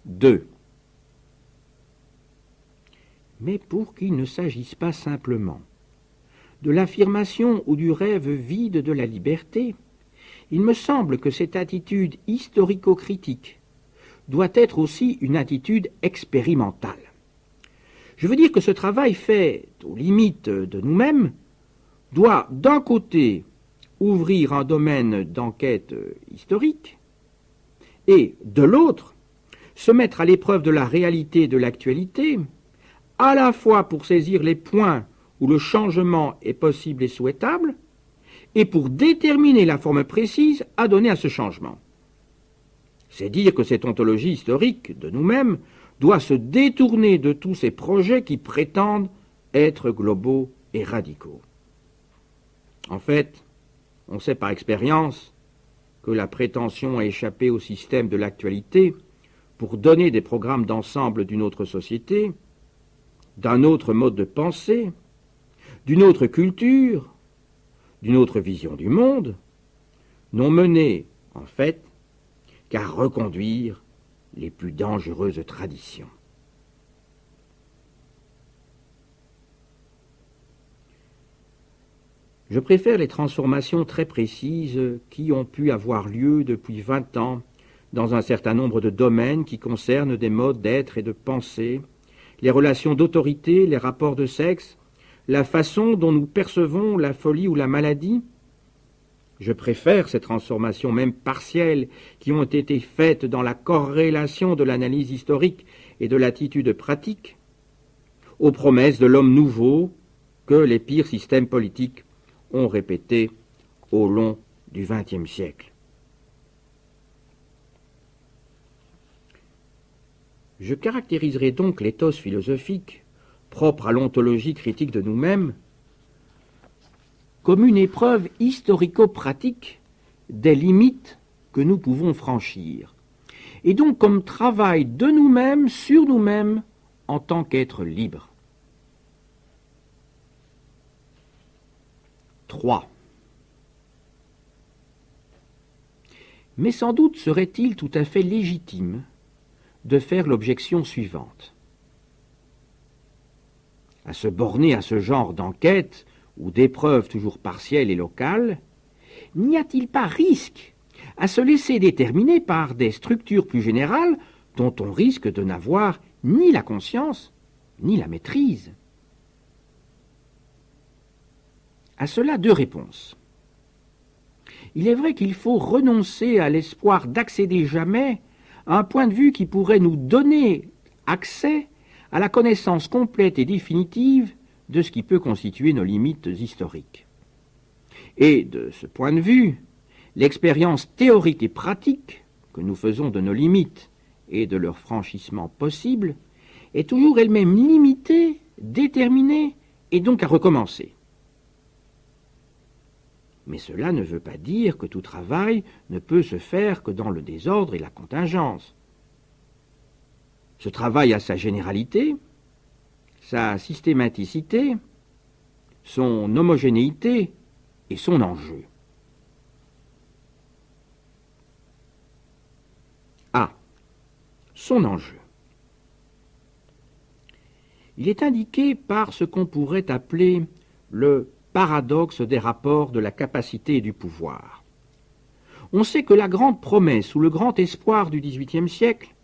2. Mais pour qu'il ne s'agisse pas simplement de l'affirmation ou du rêve vide de la liberté, il me semble que cette attitude historico-critique doit être aussi une attitude expérimentale. Je veux dire que ce travail fait aux limites de nous-mêmes doit d'un côté ouvrir un domaine d'enquête historique et de l'autre se mettre à l'épreuve de la réalité et de l'actualité, à la fois pour saisir les points où le changement est possible et souhaitable, et pour déterminer la forme précise à donner à ce changement. C'est dire que cette ontologie historique de nous-mêmes doit se détourner de tous ces projets qui prétendent être globaux et radicaux. En fait, on sait par expérience que la prétention à échapper au système de l'actualité pour donner des programmes d'ensemble d'une autre société, d'un autre mode de pensée, d'une autre culture, d'une autre vision du monde, n'ont mené, en fait, qu'à reconduire les plus dangereuses traditions. Je préfère les transformations très précises qui ont pu avoir lieu depuis 20 ans dans un certain nombre de domaines qui concernent des modes d'être et de penser, les relations d'autorité, les rapports de sexe, la façon dont nous percevons la folie ou la maladie. Je préfère ces transformations, même partielles, qui ont été faites dans la corrélation de l'analyse historique et de l'attitude pratique, aux promesses de l'homme nouveau que les pires systèmes politiques ont répétées au long du XXe siècle. Je caractériserai donc l'éthos philosophique, propre à l'ontologie critique de nous-mêmes, comme une épreuve historico-pratique des limites que nous pouvons franchir, et donc comme travail de nous-mêmes sur nous-mêmes en tant qu'êtres libres. 3. Mais sans doute serait-il tout à fait légitime de faire l'objection suivante. À se borner à ce genre d'enquête ou d'épreuves toujours partielles et locales, n'y a-t-il pas risque à se laisser déterminer par des structures plus générales dont on risque de n'avoir ni la conscience ni la maîtrise? À cela, 2 réponses. Il est vrai qu'il faut renoncer à l'espoir d'accéder jamais à un point de vue qui pourrait nous donner accès à la connaissance complète et définitive de ce qui peut constituer nos limites historiques. Et de ce point de vue, l'expérience théorique et pratique que nous faisons de nos limites et de leur franchissement possible est toujours elle-même limitée, déterminée et donc à recommencer. Mais cela ne veut pas dire que tout travail ne peut se faire que dans le désordre et la contingence. Ce travail a sa généralité, sa systématicité, son homogénéité et son enjeu. A. Son enjeu. Il est indiqué par ce qu'on pourrait appeler le paradoxe des rapports de la capacité et du pouvoir. On sait que la grande promesse ou le grand espoir du XVIIIe siècle,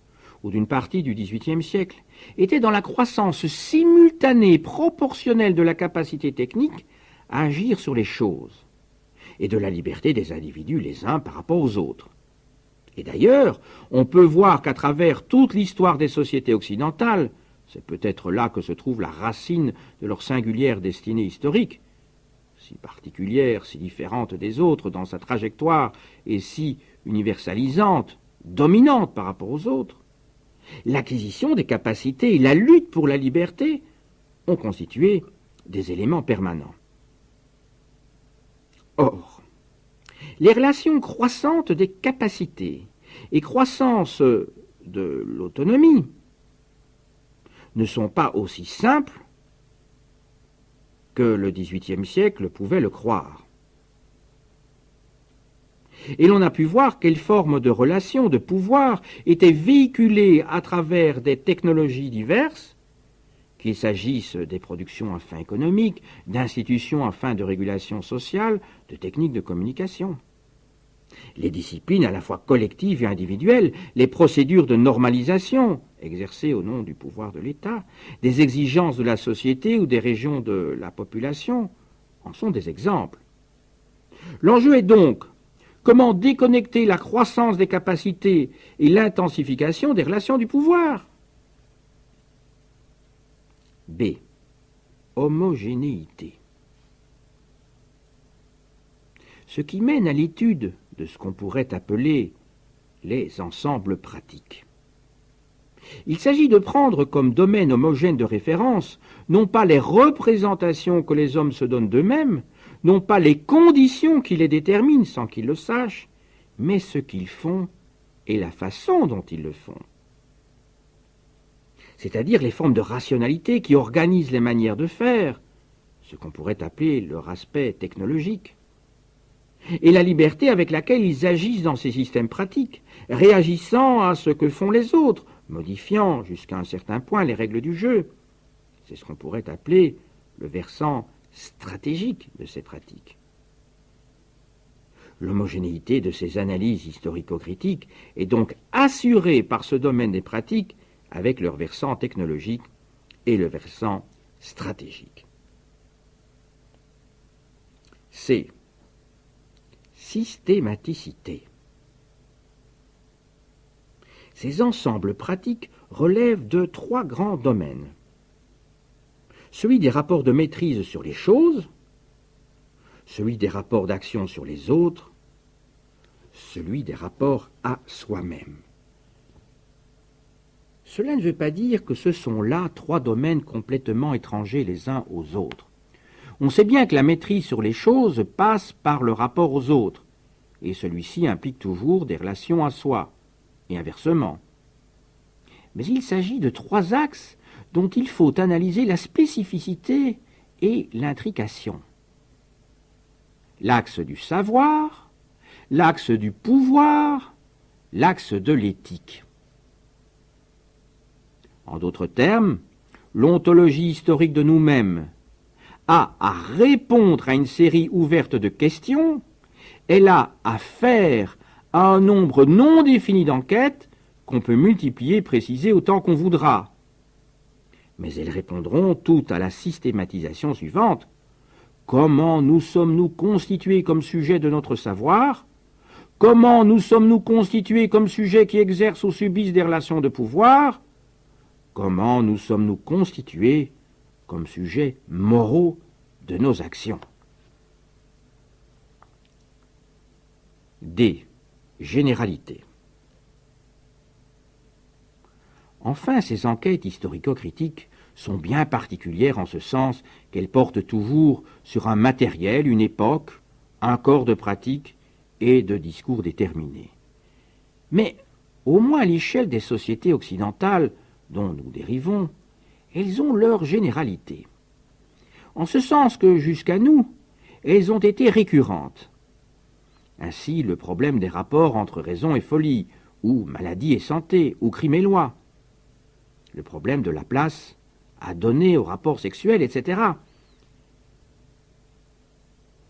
ou d'une partie du XVIIIe siècle, était dans la croissance simultanée, proportionnelle de la capacité technique à agir sur les choses, et de la liberté des individus les uns par rapport aux autres. Et d'ailleurs, on peut voir qu'à travers toute l'histoire des sociétés occidentales, c'est peut-être là que se trouve la racine de leur singulière destinée historique, si particulière, si différente des autres dans sa trajectoire et si universalisante, dominante par rapport aux autres, l'acquisition des capacités et la lutte pour la liberté ont constitué des éléments permanents. Or, les relations croissantes des capacités et croissance de l'autonomie ne sont pas aussi simples que le XVIIIe siècle pouvait le croire. Et l'on a pu voir quelles formes de relations, de pouvoir, étaient véhiculées à travers des technologies diverses, qu'il s'agisse des productions à fin économique, d'institutions à fin de régulation sociale, de techniques de communication. Les disciplines à la fois collectives et individuelles, les procédures de normalisation exercées au nom du pouvoir de l'État, des exigences de la société ou des régions de la population en sont des exemples. L'enjeu est donc comment déconnecter la croissance des capacités et l'intensification des relations du pouvoir. B. Homogénéité. Ce qui mène à l'étude de ce qu'on pourrait appeler les ensembles pratiques. Il s'agit de prendre comme domaine homogène de référence non pas les représentations que les hommes se donnent d'eux-mêmes, non pas les conditions qui les déterminent sans qu'ils le sachent, mais ce qu'ils font et la façon dont ils le font. C'est-à-dire les formes de rationalité qui organisent les manières de faire, ce qu'on pourrait appeler leur aspect technologique, et la liberté avec laquelle ils agissent dans ces systèmes pratiques, réagissant à ce que font les autres, modifiant jusqu'à un certain point les règles du jeu. C'est ce qu'on pourrait appeler le versant stratégique de ces pratiques. L'homogénéité de ces analyses historico-critiques est donc assurée par ce domaine des pratiques avec leur versant technologique et le versant stratégique. C. Systématicité. Ces ensembles pratiques relèvent de 3 grands domaines. Celui des rapports de maîtrise sur les choses, celui des rapports d'action sur les autres, celui des rapports à soi-même. Cela ne veut pas dire que ce sont là 3 domaines complètement étrangers les uns aux autres. On sait bien que la maîtrise sur les choses passe par le rapport aux autres, et celui-ci implique toujours des relations à soi, et inversement. Mais il s'agit de trois axes dont il faut analyser la spécificité et l'intrication. L'axe du savoir, l'axe du pouvoir, l'axe de l'éthique. En d'autres termes, l'ontologie historique de nous-mêmes a à répondre à une série ouverte de questions, elle a à faire à un nombre non défini d'enquêtes qu'on peut multiplier et préciser autant qu'on voudra. Mais elles répondront toutes à la systématisation suivante. Comment nous sommes-nous constitués comme sujet de notre savoir? Comment nous sommes-nous constitués comme sujets qui exercent ou subissent des relations de pouvoir? Comment nous sommes-nous constitués comme sujets moraux de nos actions? D. Généralité. Enfin, ces enquêtes historico-critiques sont bien particulières en ce sens qu'elles portent toujours sur un matériel, une époque, un corps de pratique et de discours déterminés. Mais, au moins à l'échelle des sociétés occidentales dont nous dérivons, elles ont leur généralité. En ce sens que, jusqu'à nous, elles ont été récurrentes. Ainsi, le problème des rapports entre raison et folie, ou maladie et santé, ou crime et loi, le problème de la place à donner aux rapports sexuels, etc.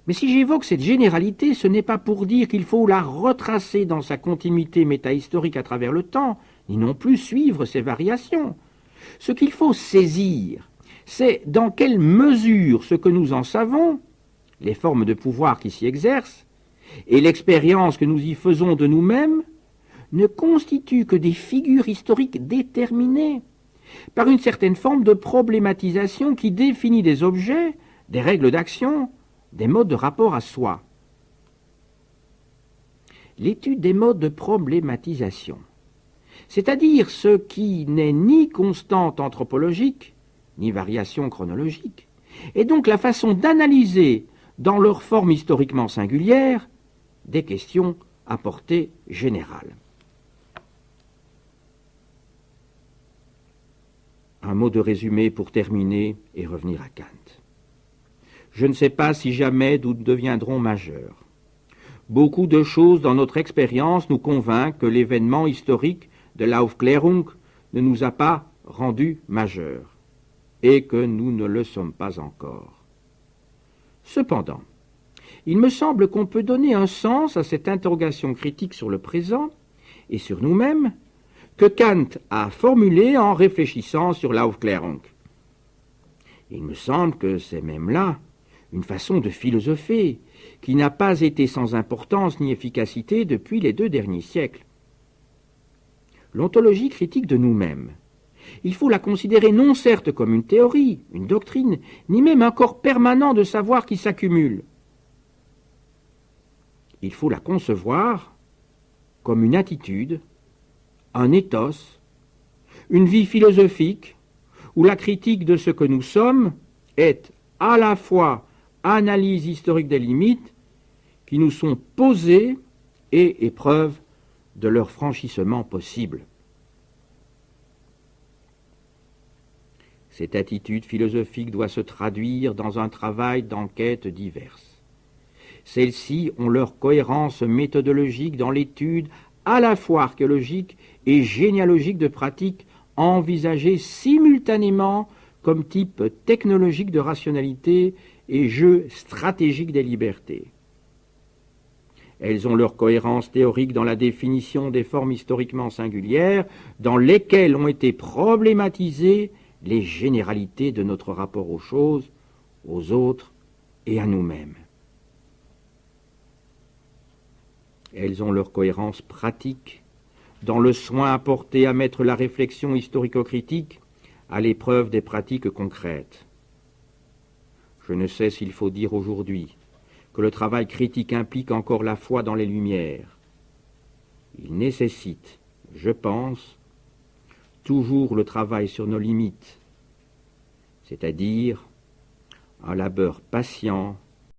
Mais si j'évoque cette généralité, ce n'est pas pour dire qu'il faut la retracer dans sa continuité métahistorique à travers le temps, ni non plus suivre ses variations. Ce qu'il faut saisir, c'est dans quelle mesure ce que nous en savons, les formes de pouvoir qui s'y exercent, et l'expérience que nous y faisons de nous-mêmes, ne constituent que des figures historiques déterminées, par une certaine forme de problématisation qui définit des objets, des règles d'action, des modes de rapport à soi. L'étude des modes de problématisation, c'est-à-dire ce qui n'est ni constante anthropologique, ni variation chronologique, est donc la façon d'analyser, dans leur forme historiquement singulière, des questions à portée générale. Un mot de résumé pour terminer et revenir à Kant. Je ne sais pas si jamais nous deviendrons majeurs. Beaucoup de choses dans notre expérience nous convainquent que l'événement historique de l'Aufklärung ne nous a pas rendus majeurs, et que nous ne le sommes pas encore. Cependant, il me semble qu'on peut donner un sens à cette interrogation critique sur le présent et sur nous-mêmes que Kant a formulée en réfléchissant sur l'Aufklärung. Il me semble que c'est même là une façon de philosopher qui n'a pas été sans importance ni efficacité depuis les 2 derniers siècles. L'ontologie critique de nous-mêmes, il faut la considérer non certes comme une théorie, une doctrine, ni même un corps permanent de savoir qui s'accumule. Il faut la concevoir comme une attitude, un ethos, une vie philosophique, où la critique de ce que nous sommes est à la fois analyse historique des limites qui nous sont posées et épreuve de leur franchissement possible. Cette attitude philosophique doit se traduire dans un travail d'enquête diverses. Celles-ci ont leur cohérence méthodologique dans l'étude à la fois archéologique et généalogique de pratiques envisagées simultanément comme type technologique de rationalité et jeu stratégique des libertés. Elles ont leur cohérence théorique dans la définition des formes historiquement singulières dans lesquelles ont été problématisées les généralités de notre rapport aux choses, aux autres et à nous-mêmes. Elles ont leur cohérence pratique dans le soin apporté à mettre la réflexion historico-critique à l'épreuve des pratiques concrètes. Je ne sais s'il faut dire aujourd'hui que le travail critique implique encore la foi dans les Lumières. Il nécessite, je pense, toujours le travail sur nos limites, c'est-à-dire un labeur patient